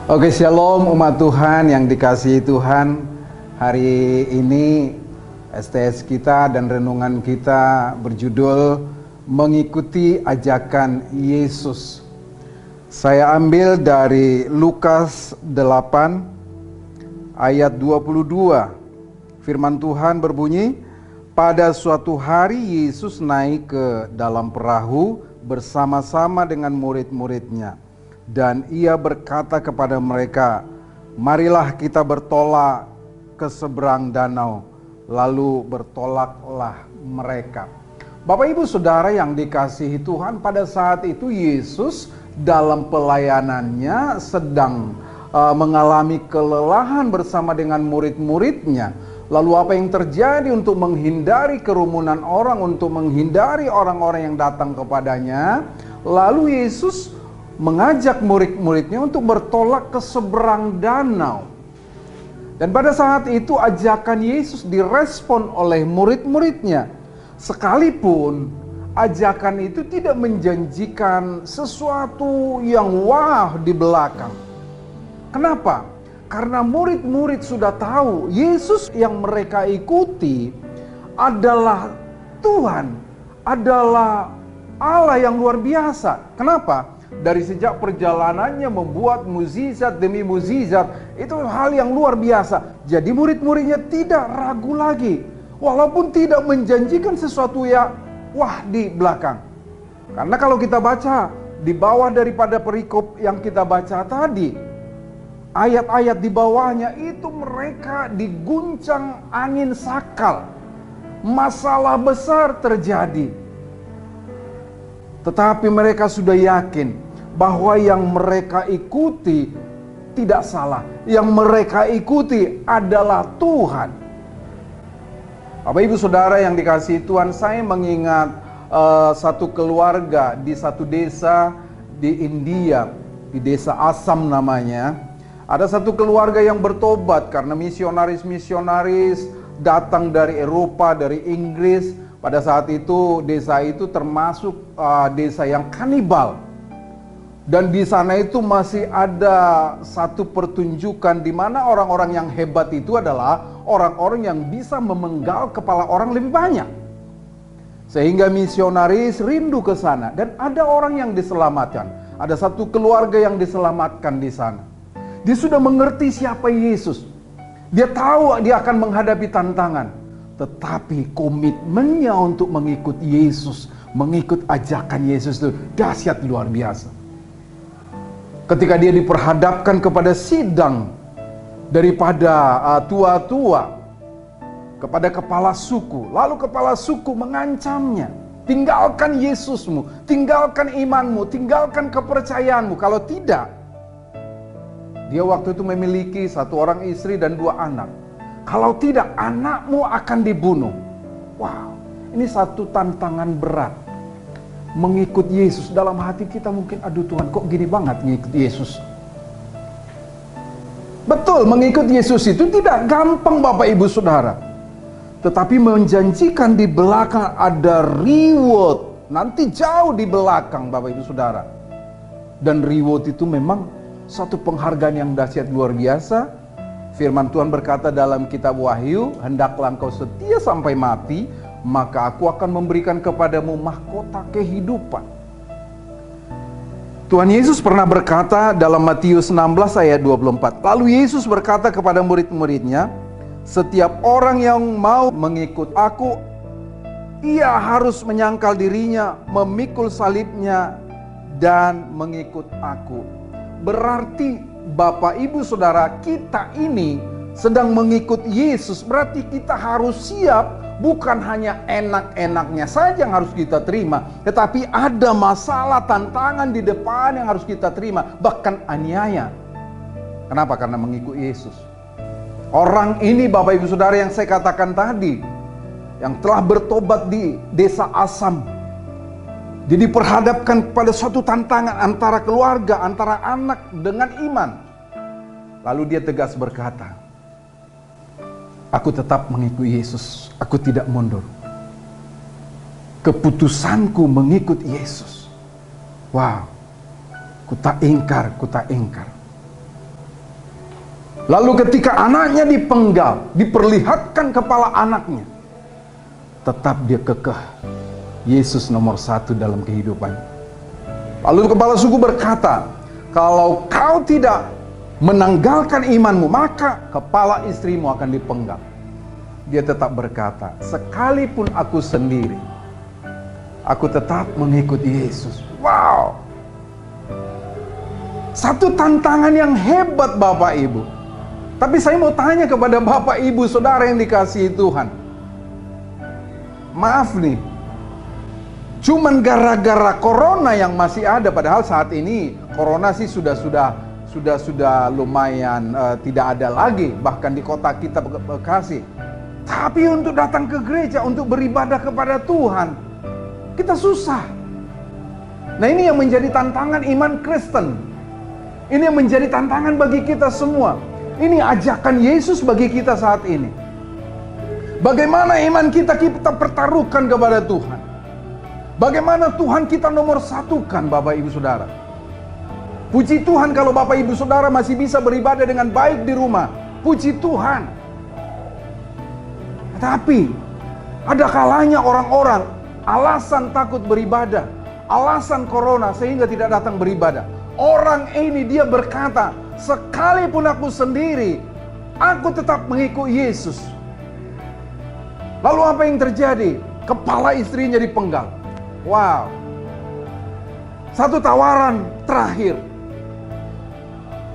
Oke, shalom umat Tuhan yang dikasihi Tuhan. Hari ini STS kita dan renungan kita berjudul Mengikuti Ajakan Yesus. Saya ambil dari Lukas 8 ayat 22. Firman Tuhan berbunyi, pada suatu hari Yesus naik ke dalam perahu bersama-sama dengan murid-muridnya. Dan ia berkata kepada mereka, marilah kita bertolak ke seberang danau. Lalu bertolaklah mereka. Bapak ibu saudara yang dikasihi Tuhan, pada saat itu Yesus dalam pelayanannya sedang mengalami kelelahan bersama dengan murid-muridnya. Lalu apa yang terjadi untuk menghindari kerumunan orang, untuk menghindari orang-orang yang datang kepadanya? Lalu Yesus mengajak murid-muridnya untuk bertolak ke seberang danau. Dan pada saat itu ajakan Yesus direspon oleh murid-muridnya. Sekalipun ajakan itu tidak menjanjikan sesuatu yang wah di belakang. Kenapa? Karena murid-murid sudah tahu Yesus yang mereka ikuti adalah Tuhan, adalah Allah yang luar biasa. Kenapa? Dari sejak perjalanannya membuat mukjizat demi mukjizat, itu hal yang luar biasa. Jadi murid-muridnya tidak ragu lagi, walaupun tidak menjanjikan sesuatu yang wah di belakang. Karena kalau kita baca di bawah daripada perikop yang kita baca tadi, ayat-ayat di bawahnya itu mereka diguncang angin sakal. Masalah besar terjadi. Tetapi mereka sudah yakin bahwa yang mereka ikuti tidak salah. Yang mereka ikuti adalah Tuhan. Bapak ibu saudara yang dikasihi Tuhan, saya mengingat satu keluarga di satu desa di India, di desa Assam namanya. Ada satu keluarga yang bertobat karena misionaris-misionaris datang dari Eropa, dari Inggris. Pada saat itu desa itu termasuk desa yang kanibal. Dan di sana itu masih ada satu pertunjukan di mana orang-orang yang hebat itu adalah orang-orang yang bisa memenggal kepala orang lebih banyak. Sehingga misionaris rindu ke sana dan ada orang yang diselamatkan. Ada satu keluarga yang diselamatkan di sana. Dia sudah mengerti siapa Yesus. Dia tahu dia akan menghadapi tantangan. Tetapi komitmennya untuk mengikut Yesus, mengikut ajakan Yesus itu dahsyat luar biasa. Ketika dia diperhadapkan kepada sidang daripada tua-tua, kepada kepala suku, lalu kepala suku mengancamnya, tinggalkan Yesusmu, tinggalkan imanmu, tinggalkan kepercayaanmu. Kalau tidak, dia waktu itu memiliki satu orang istri dan 2 anak. Kalau tidak, anakmu akan dibunuh. Wow, ini satu tantangan berat. Mengikut Yesus, dalam hati kita mungkin, aduh Tuhan kok gini banget mengikut Yesus. Betul, mengikut Yesus itu tidak gampang Bapak Ibu Saudara. Tetapi menjanjikan di belakang ada reward. Nanti jauh di belakang Bapak Ibu Saudara. Dan reward itu memang satu penghargaan yang dahsyat luar biasa. Firman Tuhan berkata dalam kitab Wahyu, hendaklah engkau setia sampai mati, maka aku akan memberikan kepadamu mahkota kehidupan. Tuhan Yesus pernah berkata dalam Matius 16 ayat 24. Lalu Yesus berkata kepada murid-muridnya, setiap orang yang mau mengikut aku, ia harus menyangkal dirinya, memikul salibnya, dan mengikut aku. Berarti Bapak Ibu Saudara, kita ini sedang mengikut Yesus. Berarti kita harus siap, bukan hanya enak-enaknya saja yang harus kita terima, tetapi ada masalah, tantangan di depan yang harus kita terima, bahkan aniaya. Kenapa? Karena mengikut Yesus. Orang ini Bapak Ibu Saudara yang saya katakan tadi, yang telah bertobat di desa Assam, jadi diperhadapkan pada suatu tantangan antara keluarga, antara anak dengan iman. Lalu dia tegas berkata, aku tetap mengikuti Yesus, aku tidak mundur. Keputusanku mengikut Yesus. Wow, ku tak ingkar. Lalu ketika anaknya dipenggal, diperlihatkan kepala anaknya, tetap dia kekeh. Yesus nomor satu dalam kehidupan. Lalu kepala suku berkata, kalau kau tidak menanggalkan imanmu, maka kepala istrimu akan dipenggal. Dia tetap berkata, sekalipun aku sendiri, aku tetap mengikut Yesus. Wow! Satu tantangan yang hebat Bapak Ibu. Tapi saya mau tanya kepada Bapak Ibu Saudara yang dikasihi Tuhan. Maaf nih, cuman gara-gara corona yang masih ada, padahal saat ini corona sih sudah lumayan tidak ada lagi, bahkan di kota kita Bekasi. Tapi untuk datang ke gereja, untuk beribadah kepada Tuhan, kita susah. Nah, ini yang menjadi tantangan iman Kristen. Ini yang menjadi tantangan bagi kita semua. Ini ajakan Yesus bagi kita saat ini. Bagaimana iman kita pertaruhkan kepada Tuhan. Bagaimana Tuhan kita nomor satukan Bapak Ibu Saudara. Puji Tuhan kalau Bapak Ibu Saudara masih bisa beribadah dengan baik di rumah. Puji Tuhan. Tapi ada kalanya orang-orang alasan takut beribadah, alasan corona sehingga tidak datang beribadah. Orang ini dia berkata, sekalipun aku sendiri, aku tetap mengikut Yesus. Lalu apa yang terjadi? Kepala istrinya dipenggal. Wow. Satu tawaran terakhir.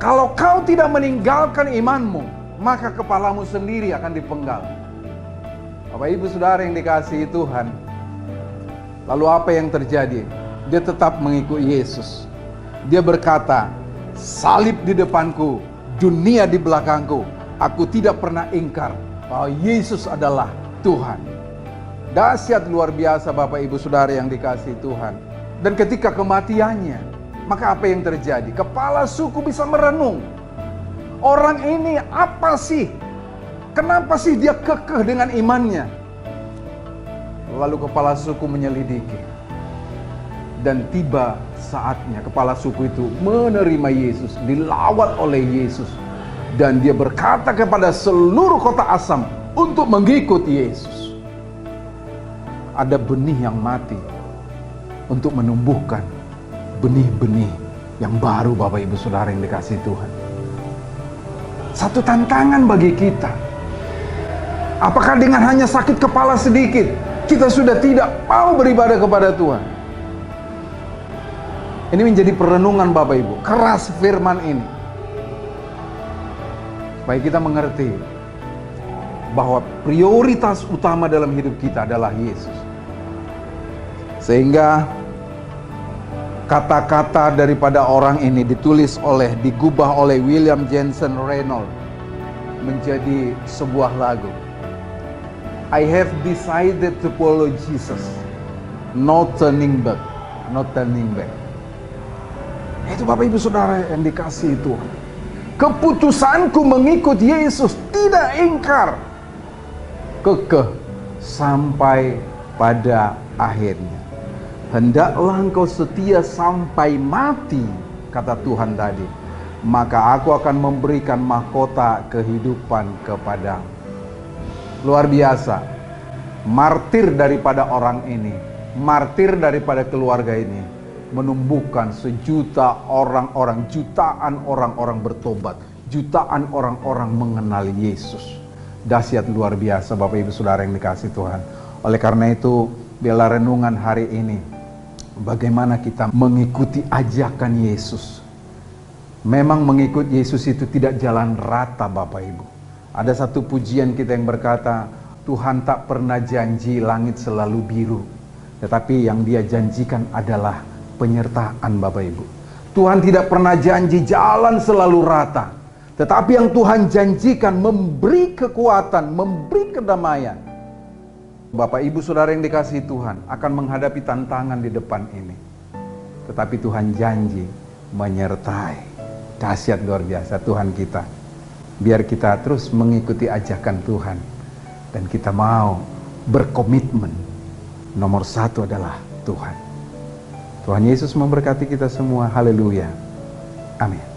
Kalau kau tidak meninggalkan imanmu, maka kepalamu sendiri akan dipenggal. Bapak Ibu Saudara yang dikasihi Tuhan. Lalu apa yang terjadi? Dia tetap mengikut Yesus. Dia berkata, salib di depanku, dunia di belakangku. Aku tidak pernah ingkar bahwa Yesus adalah Tuhan. Dahsyat luar biasa Bapak Ibu Saudara yang dikasihi Tuhan. Dan ketika kematiannya, maka apa yang terjadi? Kepala suku bisa merenung. Orang ini apa sih? Kenapa sih dia kekeh dengan imannya? Lalu kepala suku menyelidiki. Dan tiba saatnya kepala suku itu menerima Yesus, dilawat oleh Yesus. Dan dia berkata kepada seluruh kota Asam untuk mengikut Yesus. Ada benih yang mati untuk menumbuhkan benih-benih yang baru Bapak Ibu Saudara yang dikasihi Tuhan. Satu tantangan bagi kita. Apakah dengan hanya sakit kepala sedikit kita sudah tidak mau beribadah kepada Tuhan? Ini menjadi perenungan Bapak Ibu, keras firman ini. Supaya kita mengerti bahwa prioritas utama dalam hidup kita adalah Yesus. Sehingga kata-kata daripada orang ini digubah oleh William Jensen Reynolds menjadi sebuah lagu. I have decided to follow Jesus, no turning back, no turning back. Itu Bapak Ibu Saudara yang dikasihi Tuhan. Keputusanku mengikut Yesus, tidak ingkar, kekeh sampai pada akhirnya. Hendaklah engkau setia sampai mati, kata Tuhan tadi. Maka aku akan memberikan mahkota kehidupan kepadamu. Luar biasa. Martir daripada orang ini, martir daripada keluarga ini, menumbuhkan sejuta orang-orang, jutaan orang-orang bertobat, jutaan orang-orang mengenal Yesus. Dahsyat luar biasa Bapak Ibu Saudara yang dikasihi Tuhan. Oleh karena itu, biarlah renungan hari ini, bagaimana kita mengikuti ajakan Yesus. Memang mengikut Yesus itu tidak jalan rata Bapak Ibu. Ada satu pujian kita yang berkata, Tuhan tak pernah janji langit selalu biru. Tetapi yang dia janjikan adalah penyertaan Bapak Ibu. Tuhan tidak pernah janji jalan selalu rata. Tetapi yang Tuhan janjikan memberi kekuatan, memberi kedamaian. Bapak Ibu Saudara yang dikasihi Tuhan akan menghadapi tantangan di depan ini. Tetapi Tuhan janji menyertai. Dahsyat luar biasa Tuhan kita. Biar kita terus mengikuti ajakan Tuhan. Dan kita mau berkomitmen. Nomor satu adalah Tuhan. Tuhan Yesus memberkati kita semua. Haleluya. Amin.